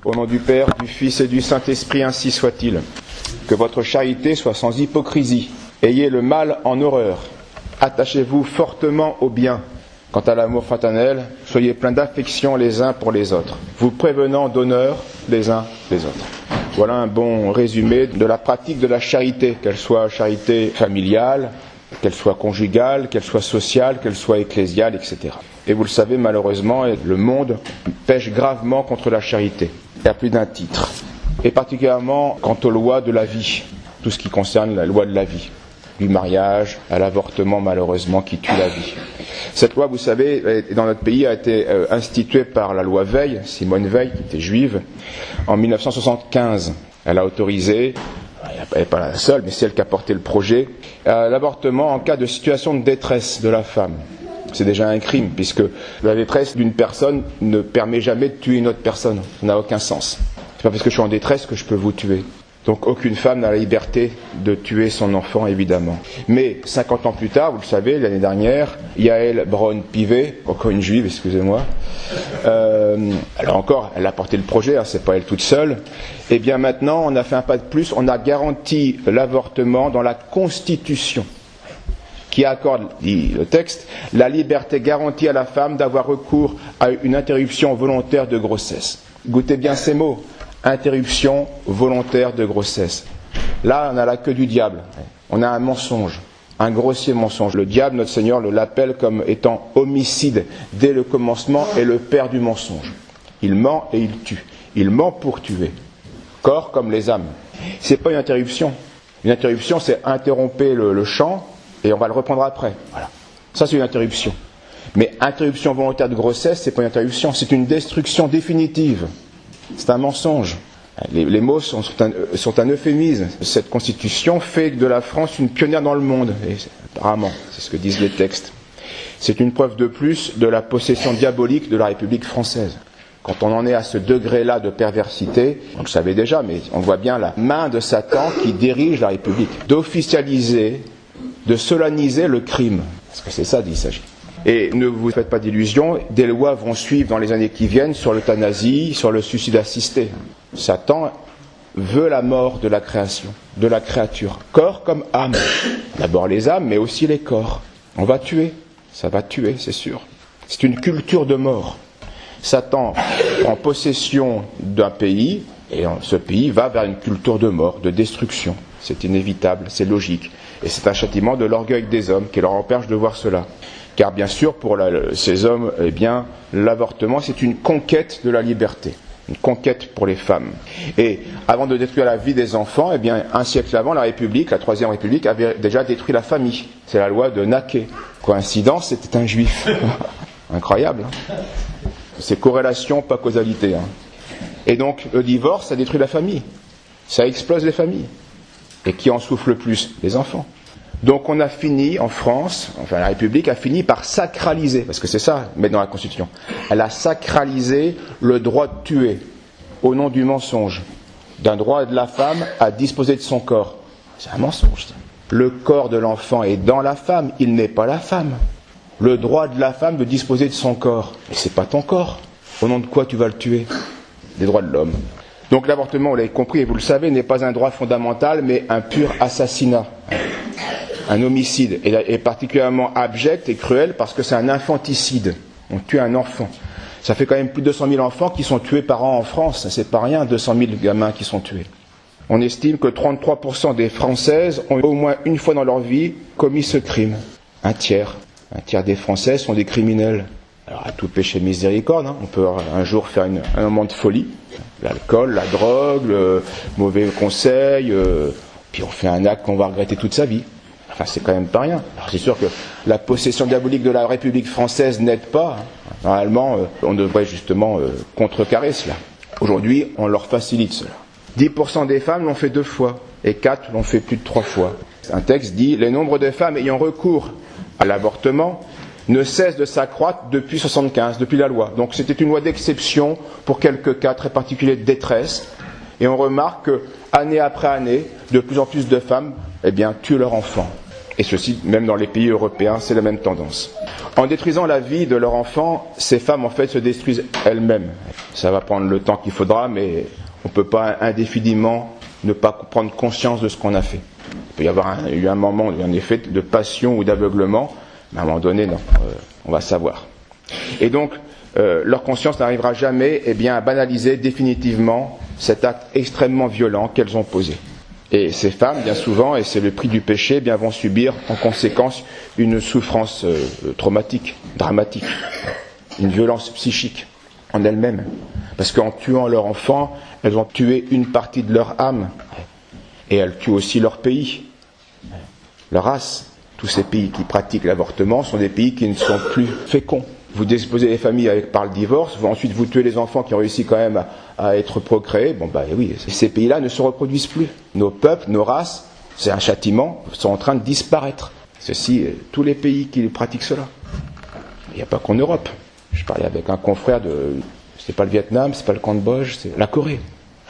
Au nom du Père, du Fils et du Saint-Esprit, ainsi soit-il. Que votre charité soit sans hypocrisie. Ayez le mal en horreur. Attachez-vous fortement au bien. Quant à l'amour fraternel, soyez pleins d'affection les uns pour les autres, vous prévenant d'honneur les uns les autres. Voilà un bon résumé de la pratique de la charité, qu'elle soit charité familiale, qu'elle soit conjugale, qu'elle soit sociale, qu'elle soit ecclésiale, etc. Et vous le savez, malheureusement, le monde pèche gravement contre la charité, et à plus d'un titre. Et particulièrement quant aux lois de la vie, tout ce qui concerne la loi de la vie, du mariage à l'avortement, malheureusement, qui tue la vie. Cette loi, vous savez, dans notre pays, a été instituée par la loi Veil, Simone Veil, qui était juive, en 1975. Elle a autorisé, elle n'est pas la seule, mais c'est elle qui a porté le projet, l'avortement en cas de situation de détresse de la femme. C'est déjà un crime, puisque la détresse d'une personne ne permet jamais de tuer une autre personne. Ça n'a aucun sens. C'est pas parce que je suis en détresse que je peux vous tuer. Donc aucune femme n'a la liberté de tuer son enfant, évidemment. Mais 50 ans plus tard, vous le savez, l'année dernière, Yael Braun-Pivet, encore une juive, excusez-moi, alors encore, elle a porté le projet, c'est pas elle toute seule. Et bien maintenant, on a fait un pas de plus, on a garanti l'avortement dans la Constitution, qui accorde, dit le texte, la liberté garantie à la femme d'avoir recours à une interruption volontaire de grossesse. Goûtez bien ces mots. Interruption volontaire de grossesse. Là, on a la queue du diable. On a un mensonge, un grossier mensonge. Le diable, notre Seigneur, l'appelle comme étant homicide dès le commencement et le père du mensonge. Il ment et il tue. Il ment pour tuer. Corps comme les âmes. C'est pas une interruption. Une interruption, c'est interrompre le chant et on va le reprendre après. Voilà. Ça, c'est une interruption. Mais interruption volontaire de grossesse, c'est pas une interruption, c'est une destruction définitive. C'est un mensonge. Les mots sont un euphémisme. Cette constitution fait de la France une pionnière dans le monde. Et apparemment, c'est ce que disent les textes. C'est une preuve de plus de la possession diabolique de la République française. Quand on en est à ce degré-là de perversité, on le savait déjà, mais on voit bien la main de Satan qui dirige la République. D'officialiser, de solenniser le crime. Parce que c'est ça qu'il s'agit. Et ne vous faites pas d'illusions, des lois vont suivre dans les années qui viennent sur l'euthanasie, sur le suicide assisté. Satan veut la mort de la création, de la créature, corps comme âme. D'abord les âmes, mais aussi les corps. On va tuer, ça va tuer, c'est sûr. C'est une culture de mort. Satan prend possession d'un pays, et ce pays va vers une culture de mort, de destruction. C'est inévitable, c'est logique. Et c'est un châtiment de l'orgueil des hommes qui leur empêche de voir cela. Car bien sûr, pour ces hommes, eh bien, l'avortement, c'est une conquête de la liberté, une conquête pour les femmes. Et avant de détruire la vie des enfants, eh bien, un siècle avant, la République, la Troisième République, avait déjà détruit la famille. C'est la loi de Naquet. Coïncidence, c'était un juif. Incroyable. Hein, c'est corrélation, pas causalité. Hein. Et donc, le divorce, ça détruit la famille. Ça explose les familles. Et qui en souffre le plus ? Les enfants. Donc on a fini en France, enfin la République a fini par sacraliser, parce que c'est ça, mettre dans la Constitution. Elle a sacralisé le droit de tuer, au nom du mensonge, d'un droit de la femme à disposer de son corps. C'est un mensonge. Le corps de l'enfant est dans la femme, il n'est pas la femme. Le droit de la femme de disposer de son corps, mais c'est pas ton corps. Au nom de quoi tu vas le tuer ? Des droits de l'homme. Donc l'avortement, vous l'avez compris et vous le savez, n'est pas un droit fondamental, mais un pur assassinat. Un homicide, et particulièrement abject et cruel parce que c'est un infanticide. On tue un enfant. Ça fait quand même plus de 200 000 enfants qui sont tués par an en France. C'est pas rien, 200 000 gamins qui sont tués. On estime que 33% des Françaises ont au moins une fois dans leur vie commis ce crime. Un tiers des Françaises sont des criminels. Alors à tout péché miséricorde, hein. On peut un jour faire un moment de folie. L'alcool, la drogue, le mauvais conseil, puis on fait un acte qu'on va regretter toute sa vie. Enfin, c'est quand même pas rien. Alors, c'est sûr que la possession diabolique de la République française n'aide pas. Normalement, on devrait justement contrecarrer cela. Aujourd'hui, on leur facilite cela. 10% des femmes l'ont fait 2 fois, et 4 l'ont fait plus de 3 fois. Un texte dit « Les nombres de femmes ayant recours à l'avortement ne cessent de s'accroître depuis 1975, depuis la loi. » Donc c'était une loi d'exception pour quelques cas très particuliers de détresse. Et on remarque que, année après année, de plus en plus de femmes tuent leur enfant. Et ceci, même dans les pays européens, c'est la même tendance. En détruisant la vie de leur enfant, ces femmes en fait se détruisent elles-mêmes. Ça va prendre le temps qu'il faudra, mais on ne peut pas indéfiniment ne pas prendre conscience de ce qu'on a fait. Il peut y avoir eu un moment, en effet, de passion ou d'aveuglement, mais à un moment donné, non, on va savoir. Et donc, leur conscience n'arrivera jamais à banaliser définitivement cet acte extrêmement violent qu'elles ont posé. Et ces femmes, bien souvent, et c'est le prix du péché, vont subir en conséquence une souffrance traumatique, dramatique, une violence psychique en elles-mêmes. Parce qu'en tuant leur enfant, elles ont tué une partie de leur âme. Et elles tuent aussi leur pays, leur race. Tous ces pays qui pratiquent l'avortement sont des pays qui ne sont plus féconds. Vous disposez les familles par le divorce, ensuite vous tuez les enfants qui ont réussi quand même à être procréés. Oui, ces pays-là ne se reproduisent plus. Nos peuples, nos races, c'est un châtiment, sont en train de disparaître. Ceci, tous les pays qui pratiquent cela. Il n'y a pas qu'en Europe. Je parlais avec un confrère c'est pas le Vietnam, c'est pas le Cambodge, c'est la Corée.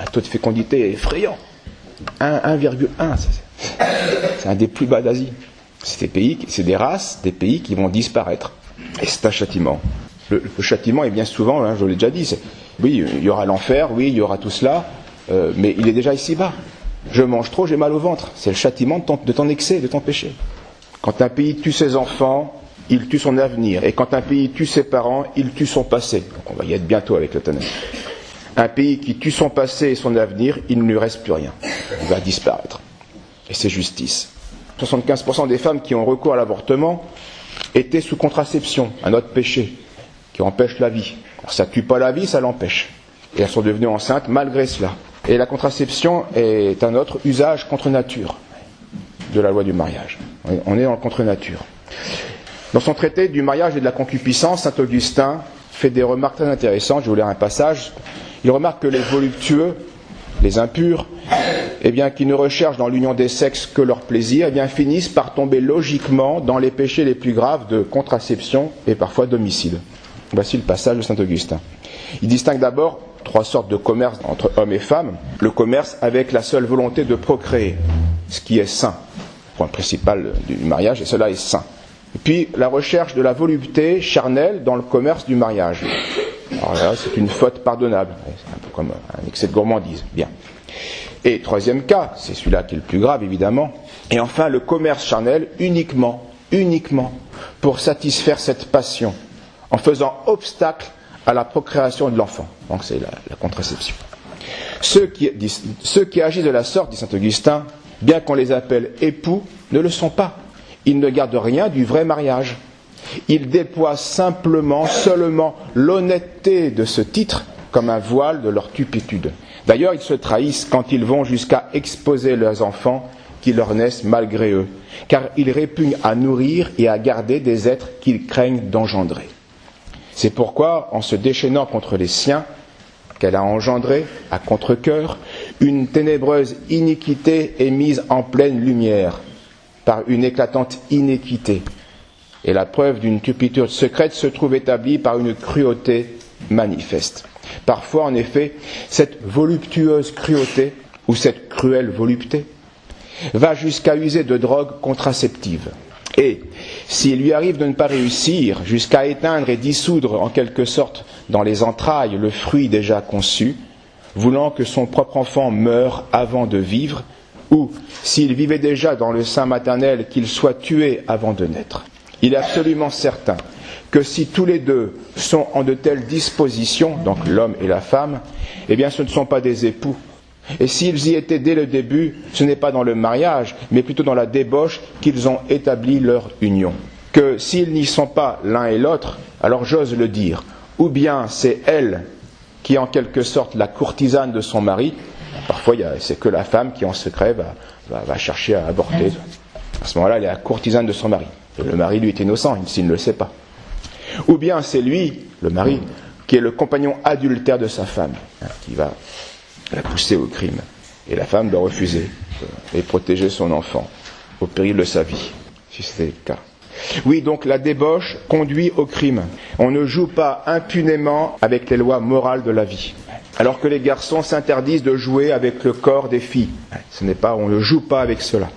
Un taux de fécondité effrayant. 1,1, c'est un des plus bas d'Asie. C'est des races, des pays qui vont disparaître. Et c'est un châtiment. Le châtiment est bien souvent, je l'ai déjà dit, oui, il y aura l'enfer, oui, il y aura tout cela, mais il est déjà ici-bas. Je mange trop, j'ai mal au ventre. C'est le châtiment de ton excès, de ton péché. Quand un pays tue ses enfants, il tue son avenir. Et quand un pays tue ses parents, il tue son passé. Donc on va y être bientôt avec l'euthanasie. Un pays qui tue son passé et son avenir, il ne lui reste plus rien. Il va disparaître. Et c'est justice. 75% des femmes qui ont recours à l'avortement étaient sous contraception, un autre péché qui empêche la vie. Alors, ça ne tue pas la vie, ça l'empêche. Et elles sont devenues enceintes malgré cela. Et la contraception est un autre usage contre nature de la loi du mariage. On est dans le contre nature. Dans son traité du mariage et de la concupiscence, saint Augustin fait des remarques très intéressantes. Je vais vous lire un passage. Il remarque que les voluptueux, les impurs, qui ne recherchent dans l'union des sexes que leur plaisir, finissent par tomber logiquement dans les péchés les plus graves de contraception et parfois d'homicide. Voici le passage de saint Augustin. Il distingue d'abord 3 sortes de commerce entre hommes et femmes. Le commerce avec la seule volonté de procréer, ce qui est saint. Le point principal du mariage, et cela est saint. Et puis la recherche de la volupté charnelle dans le commerce du mariage. Alors là, c'est une faute pardonnable. C'est un peu comme un excès de gourmandise. Bien. Et troisième cas, c'est celui-là qui est le plus grave évidemment. Et enfin, le commerce charnel uniquement pour satisfaire cette passion, en faisant obstacle à la procréation de l'enfant. Donc c'est la contraception. Ceux qui agissent de la sorte, dit saint Augustin, bien qu'on les appelle époux, ne le sont pas. Ils ne gardent rien du vrai mariage. Ils déploient seulement l'honnêteté de ce titre comme un voile de leur turpitude. D'ailleurs, ils se trahissent quand ils vont jusqu'à exposer leurs enfants qui leur naissent malgré eux, car ils répugnent à nourrir et à garder des êtres qu'ils craignent d'engendrer. C'est pourquoi, en se déchaînant contre les siens, qu'elle a engendrés, à contre-cœur, une ténébreuse iniquité est mise en pleine lumière, par une éclatante inéquité. Et la preuve d'une turpitude secrète se trouve établie par une cruauté manifeste. Parfois, en effet, cette voluptueuse cruauté, ou cette cruelle volupté, va jusqu'à user de drogues contraceptives. Et, s'il lui arrive de ne pas réussir, jusqu'à éteindre et dissoudre en quelque sorte dans les entrailles le fruit déjà conçu, voulant que son propre enfant meure avant de vivre, ou, s'il vivait déjà dans le sein maternel, qu'il soit tué avant de naître. Il est absolument certain que si tous les deux sont en de telles dispositions, donc l'homme et la femme, ce ne sont pas des époux. Et s'ils y étaient dès le début, ce n'est pas dans le mariage, mais plutôt dans la débauche qu'ils ont établi leur union. Que s'ils n'y sont pas l'un et l'autre, alors j'ose le dire, ou bien c'est elle qui est en quelque sorte la courtisane de son mari, parfois c'est que la femme qui en secret va chercher à avorter. À ce moment-là, elle est la courtisane de son mari. Et le mari, lui, est innocent, s'il ne le sait pas. Ou bien c'est lui, le mari, qui est le compagnon adultère de sa femme, qui va la pousser au crime. Et la femme doit refuser et protéger son enfant au péril de sa vie, si c'est le cas. Oui, donc la débauche conduit au crime. On ne joue pas impunément avec les lois morales de la vie. Alors que les garçons s'interdisent de jouer avec le corps des filles. On ne joue pas avec cela.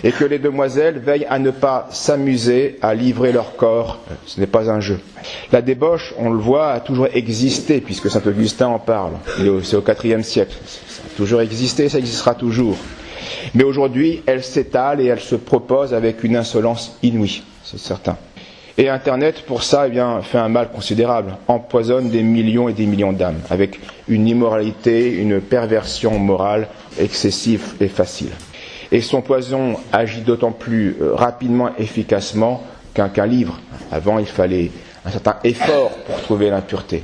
et que les demoiselles veillent à ne pas s'amuser à livrer leur corps. Ce n'est pas un jeu. La débauche, on le voit, a toujours existé, puisque saint Augustin en parle. C'est au IVe siècle. Ça a toujours existé, ça existera toujours. Mais aujourd'hui, elle s'étale et elle se propose avec une insolence inouïe, c'est certain. Et Internet, pour ça, fait un mal considérable, empoisonne des millions et des millions d'âmes, avec une immoralité, une perversion morale excessive et facile. Et son poison agit d'autant plus rapidement, efficacement qu'un livre. Avant, il fallait un certain effort pour trouver l'impureté.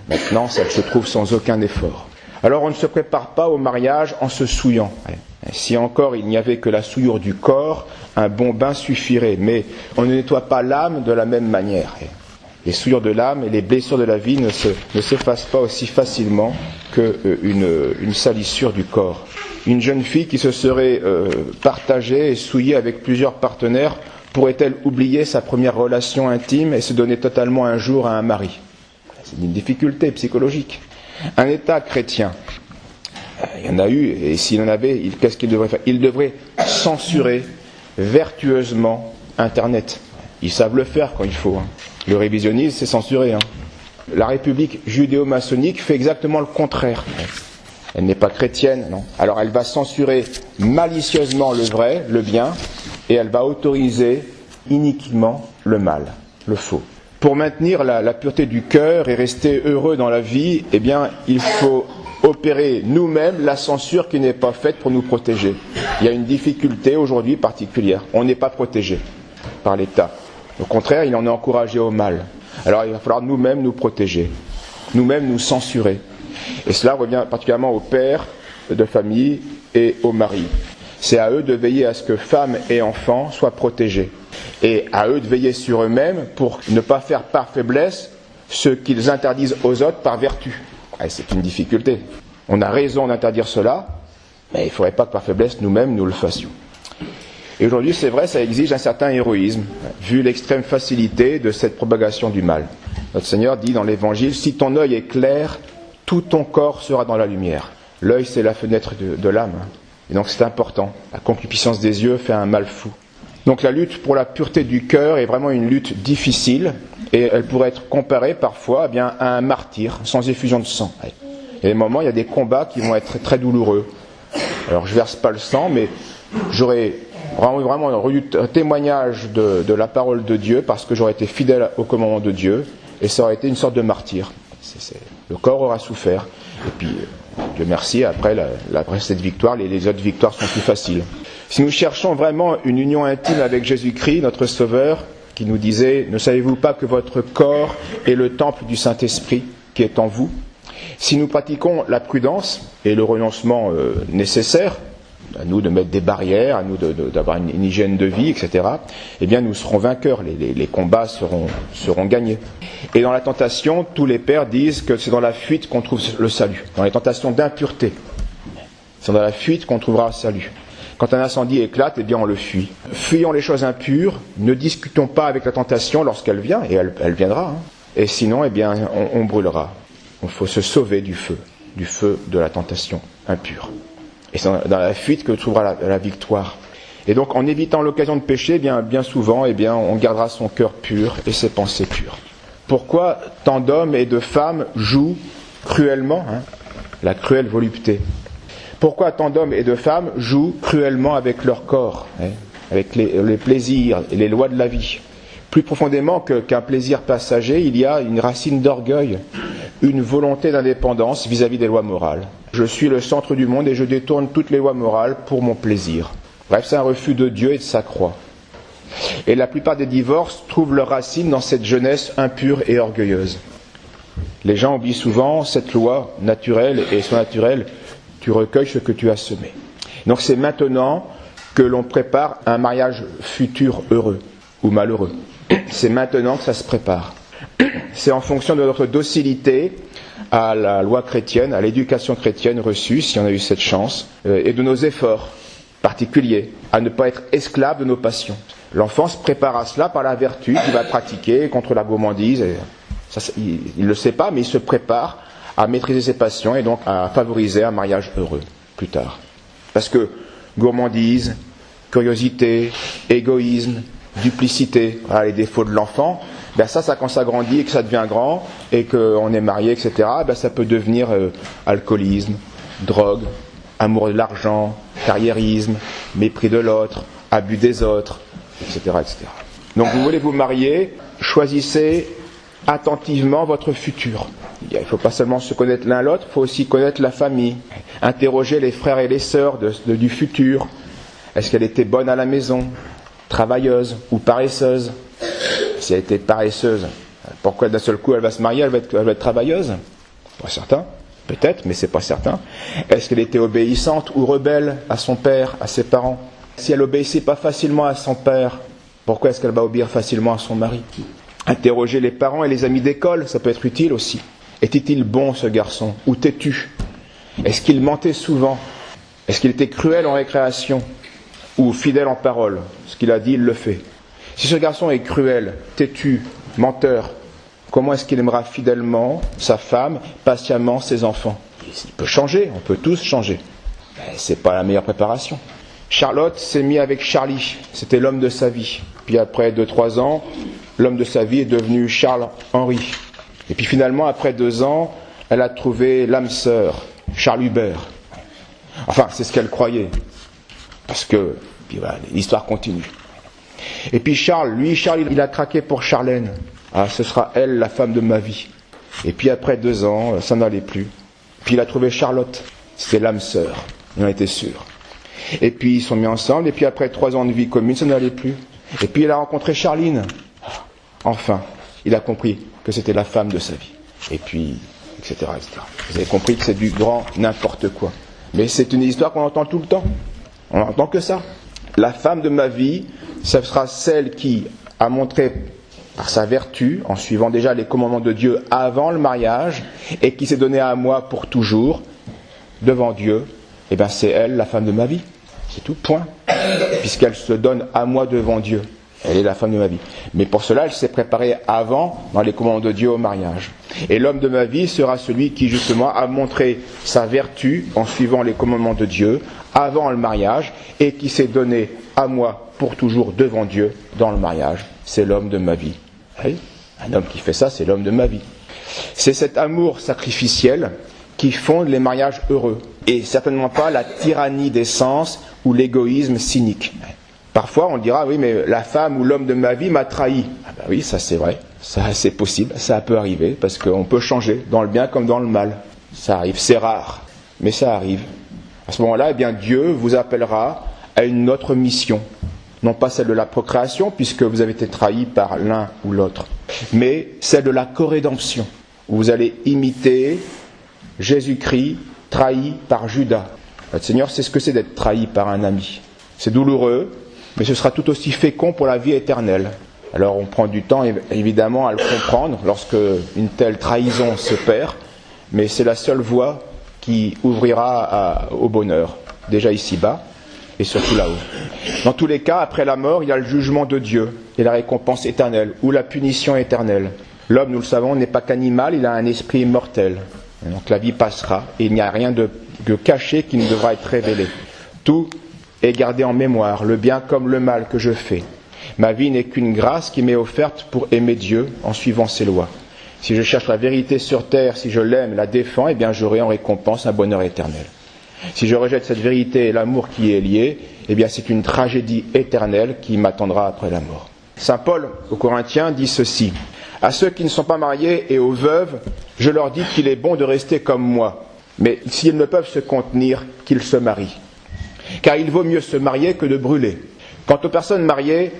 Maintenant, ça se trouve sans aucun effort. Alors, on ne se prépare pas au mariage en se souillant. Si encore il n'y avait que la souillure du corps, un bon bain suffirait, mais on ne nettoie pas l'âme de la même manière. Les souillures de l'âme et les blessures de la vie ne s'effacent pas aussi facilement qu'une salissure du corps. Une jeune fille qui se serait partagée et souillée avec plusieurs partenaires, pourrait-elle oublier sa première relation intime et se donner totalement un jour à un mari? C'est une difficulté psychologique. Un État chrétien, il y en a eu, et s'il en avait, qu'est-ce qu'il devrait faire? Il devrait censurer vertueusement Internet. Ils savent le faire quand il faut. Le révisionnisme, c'est censuré. La République judéo-maçonnique fait exactement le contraire. Elle n'est pas chrétienne, non. Alors elle va censurer malicieusement le vrai, le bien, et elle va autoriser iniquement le mal, le faux. Pour maintenir la pureté du cœur et rester heureux dans la vie, il faut opérer nous-mêmes la censure qui n'est pas faite pour nous protéger. Il y a une difficulté aujourd'hui particulière. On n'est pas protégé par l'État. Au contraire, il en est encouragé au mal. Alors il va falloir nous-mêmes nous protéger, nous-mêmes nous censurer. Et cela revient particulièrement aux pères de famille et aux maris. C'est à eux de veiller à ce que femmes et enfants soient protégés. Et à eux de veiller sur eux-mêmes pour ne pas faire par faiblesse ce qu'ils interdisent aux autres par vertu. Et c'est une difficulté. On a raison d'interdire cela, mais il ne faudrait pas que par faiblesse nous-mêmes nous le fassions. Et aujourd'hui, c'est vrai, ça exige un certain héroïsme, vu l'extrême facilité de cette propagation du mal. Notre Seigneur dit dans l'Évangile, si ton œil est clair, tout ton corps sera dans la lumière. L'œil, c'est la fenêtre de l'âme. Et donc c'est important. La concupiscence des yeux fait un mal fou. Donc la lutte pour la pureté du cœur est vraiment une lutte difficile et elle pourrait être comparée parfois à un martyre sans effusion de sang. Il y a des moments, il y a des combats qui vont être très douloureux. Alors je verse pas le sang, mais j'aurais vraiment eu un témoignage de la parole de Dieu parce que j'aurais été fidèle au commandement de Dieu et ça aurait été une sorte de martyr. Le corps aura souffert et puis Dieu merci, après cette victoire, les autres victoires sont plus faciles. Si nous cherchons vraiment une union intime avec Jésus-Christ, notre Sauveur, qui nous disait « Ne savez-vous pas que votre corps est le temple du Saint-Esprit qui est en vous ?» Si nous pratiquons la prudence et le renoncement nécessaire, à nous de mettre des barrières, à nous d'avoir une hygiène de vie, etc., nous serons vainqueurs, les combats seront gagnés. Et dans la tentation, tous les pères disent que c'est dans la fuite qu'on trouve le salut, dans les tentations d'impureté. C'est dans la fuite qu'on trouvera le salut. Quand un incendie éclate, on le fuit. Fuyons les choses impures, ne discutons pas avec la tentation lorsqu'elle vient, et elle viendra. Et sinon, on brûlera. Il faut se sauver du feu de la tentation impure. Et c'est dans la fuite que trouvera la victoire. Et donc, en évitant l'occasion de pécher, bien souvent, on gardera son cœur pur et ses pensées pures. Pourquoi tant d'hommes et de femmes jouent cruellement la cruelle volupté? Pourquoi tant d'hommes et de femmes jouent cruellement avec leur corps, avec les plaisirs et les lois de la vie? Plus profondément qu'un plaisir passager, il y a une racine d'orgueil, une volonté d'indépendance vis-à-vis des lois morales. Je suis le centre du monde et je détourne toutes les lois morales pour mon plaisir. Bref, c'est un refus de Dieu et de sa croix. Et la plupart des divorces trouvent leur racine dans cette jeunesse impure et orgueilleuse. Les gens oublient souvent cette loi naturelle et surnaturelle, tu recueilles ce que tu as semé. Donc c'est maintenant que l'on prépare un mariage futur heureux ou malheureux. C'est maintenant que ça se prépare. C'est en fonction de notre docilité à la loi chrétienne, à l'éducation chrétienne reçue, si on a eu cette chance, et de nos efforts particuliers, à ne pas être esclave de nos passions. L'enfant se prépare à cela par la vertu qu'il va pratiquer contre la gourmandise. Et ça, il ne le sait pas, mais il se prépare à maîtriser ses passions et donc à favoriser un mariage heureux plus tard. Parce que gourmandise, curiosité, égoïsme, duplicité, voilà les défauts de l'enfant. Ben ça quand ça grandit et que ça devient grand et qu'on est marié, etc., ben ça peut devenir alcoolisme, drogue, amour de l'argent, carriérisme, mépris de l'autre, abus des autres, etc., etc. Donc vous voulez vous marier, choisissez attentivement votre futur. Il ne faut pas seulement se connaître l'un l'autre, il faut aussi connaître la famille. Interrogez les frères et les sœurs du futur. Est-ce qu'elle était bonne à la maison, travailleuse ou paresseuse? Si elle était paresseuse, pourquoi d'un seul coup elle va se marier, elle va être travailleuse? Pas certain, peut-être, mais c'est pas certain. Est-ce qu'elle était obéissante ou rebelle à son père, à ses parents? Si elle obéissait pas facilement à son père, pourquoi est-ce qu'elle va obéir facilement à son mari? Interroger les parents et les amis d'école, ça peut être utile aussi. Était-il bon ce garçon, ou têtu? Est-ce qu'il mentait souvent? Est-ce qu'il était cruel en récréation, ou fidèle en parole? Ce qu'il a dit, il le fait. Si ce garçon est cruel, têtu, menteur, comment est-ce qu'il aimera fidèlement sa femme, patiemment ses enfants? Il peut changer, on peut tous changer. Mais c'est pas la meilleure préparation. Charlotte s'est mise avec Charlie, c'était l'homme de sa vie. Puis après 2-3 ans, l'homme de sa vie est devenu Charles-Henri. Et puis finalement, après 2 ans, elle a trouvé l'âme sœur, Charles Hubert. Enfin, c'est ce qu'elle croyait. Parce que, puis voilà, l'histoire continue. Et puis Charles, il a craqué pour Charlène. Ah, ce sera elle, la femme de ma vie. Et puis après 2 ans, ça n'allait plus. Puis il a trouvé Charlotte. C'était l'âme sœur. Il en était sûr. Et puis ils sont mis ensemble. Et puis après 3 ans de vie commune, ça n'allait plus. Et puis il a rencontré Charline. Enfin, il a compris que c'était la femme de sa vie. Et puis, etc., etc. Vous avez compris que c'est du grand n'importe quoi. Mais c'est une histoire qu'on entend tout le temps. On n'entend que ça. La femme de ma vie, ce sera celle qui a montré par sa vertu, en suivant déjà les commandements de Dieu avant le mariage, et qui s'est donnée à moi pour toujours, devant Dieu. Eh bien c'est elle, la femme de ma vie. C'est tout, point. Puisqu'elle se donne à moi devant Dieu. Elle est la femme de ma vie. Mais pour cela, elle s'est préparée avant, dans les commandements de Dieu, au mariage. Et l'homme de ma vie sera celui qui, justement, a montré sa vertu en suivant les commandements de Dieu, avant le mariage, et qui s'est donné à moi pour toujours devant Dieu, dans le mariage. C'est l'homme de ma vie. Oui, un homme qui fait ça, c'est l'homme de ma vie. C'est cet amour sacrificiel qui fonde les mariages heureux. Et certainement pas la tyrannie des sens ou l'égoïsme cynique. Parfois, on dira, oui, mais la femme ou l'homme de ma vie m'a trahi. Ah ben oui, ça c'est vrai, ça c'est possible, ça peut arriver, parce qu'on peut changer, dans le bien comme dans le mal. Ça arrive, c'est rare, mais ça arrive. À ce moment-là, eh bien, Dieu vous appellera à une autre mission. Non pas celle de la procréation, puisque vous avez été trahi par l'un ou l'autre, mais celle de la corédemption, où vous allez imiter Jésus-Christ trahi par Judas. Notre Seigneur sait ce que c'est d'être trahi par un ami. C'est douloureux, mais ce sera tout aussi fécond pour la vie éternelle. Alors on prend du temps évidemment à le comprendre lorsque une telle trahison se perd, mais c'est la seule voie qui ouvrira au bonheur, déjà ici-bas et surtout là-haut. Dans tous les cas, après la mort, il y a le jugement de Dieu et la récompense éternelle ou la punition éternelle. L'homme, nous le savons, n'est pas qu'animal, il a un esprit immortel. Et donc la vie passera et il n'y a rien de caché qui ne devra être révélé. Tout est gardé en mémoire, le bien comme le mal que je fais. Ma vie n'est qu'une grâce qui m'est offerte pour aimer Dieu en suivant ses lois. Si je cherche la vérité sur terre, si je l'aime, la défends, eh bien j'aurai en récompense un bonheur éternel. Si je rejette cette vérité et l'amour qui y est lié, eh bien c'est une tragédie éternelle qui m'attendra après la mort. Saint Paul, aux Corinthiens, dit ceci: à ceux qui ne sont pas mariés et aux veuves, je leur dis qu'il est bon de rester comme moi, mais s'ils ne peuvent se contenir, qu'ils se marient. Car il vaut mieux se marier que de brûler. Quant aux personnes mariées,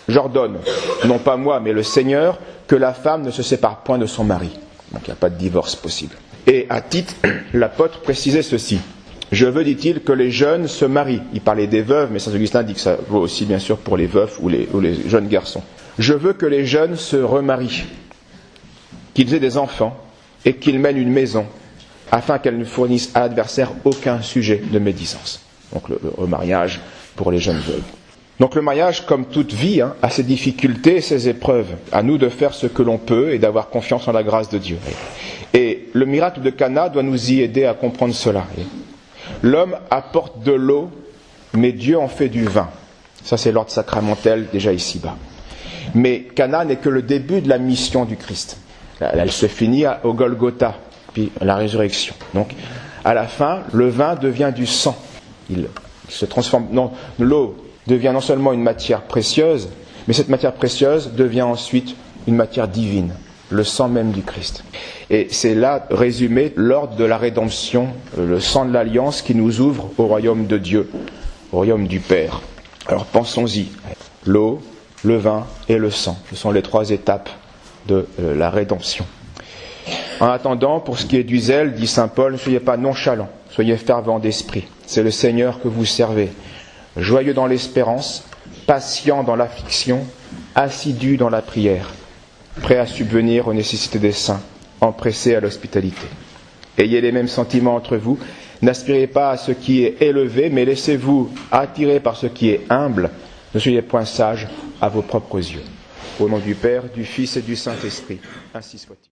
j'ordonne, non pas moi, mais le Seigneur, que la femme ne se sépare point de son mari. Donc il n'y a pas de divorce possible. Et à Tite, l'apôtre précisait ceci: je veux, dit-il, que les jeunes se marient. Il parlait des veuves, mais saint Augustin dit que ça vaut aussi bien sûr pour les veufs ou les jeunes garçons. Je veux que les jeunes se remarient, qu'ils aient des enfants et qu'ils mènent une maison, afin qu'elles ne fournissent à l'adversaire aucun sujet de médisance. Donc le remariage pour les jeunes veuves. Donc le mariage, comme toute vie, a ses difficultés et ses épreuves. À nous de faire ce que l'on peut et d'avoir confiance en la grâce de Dieu. Et le miracle de Cana doit nous y aider à comprendre cela. L'homme apporte de l'eau, mais Dieu en fait du vin. Ça, c'est l'ordre sacramentel déjà ici-bas. Mais Cana n'est que le début de la mission du Christ. Elle se finit au Golgotha, puis à la résurrection. Donc, à la fin, le vin devient du sang. Il se transforme. Non, l'eau devient non seulement une matière précieuse, mais cette matière précieuse devient ensuite une matière divine, le sang même du Christ. Et c'est là résumé l'ordre de la rédemption, le sang de l'alliance qui nous ouvre au royaume de Dieu, au royaume du Père. Alors pensons-y, l'eau, le vin et le sang, ce sont les trois étapes de la rédemption. En attendant, pour ce qui est du zèle, dit saint Paul, ne soyez pas nonchalants, soyez fervents d'esprit. C'est le Seigneur que vous servez, joyeux dans l'espérance, patient dans l'affliction, assidu dans la prière, prêt à subvenir aux nécessités des saints, empressé à l'hospitalité. Ayez les mêmes sentiments entre vous, n'aspirez pas à ce qui est élevé, mais laissez-vous attirer par ce qui est humble, ne soyez point sages à vos propres yeux. Au nom du Père, du Fils et du Saint-Esprit, ainsi soit-il.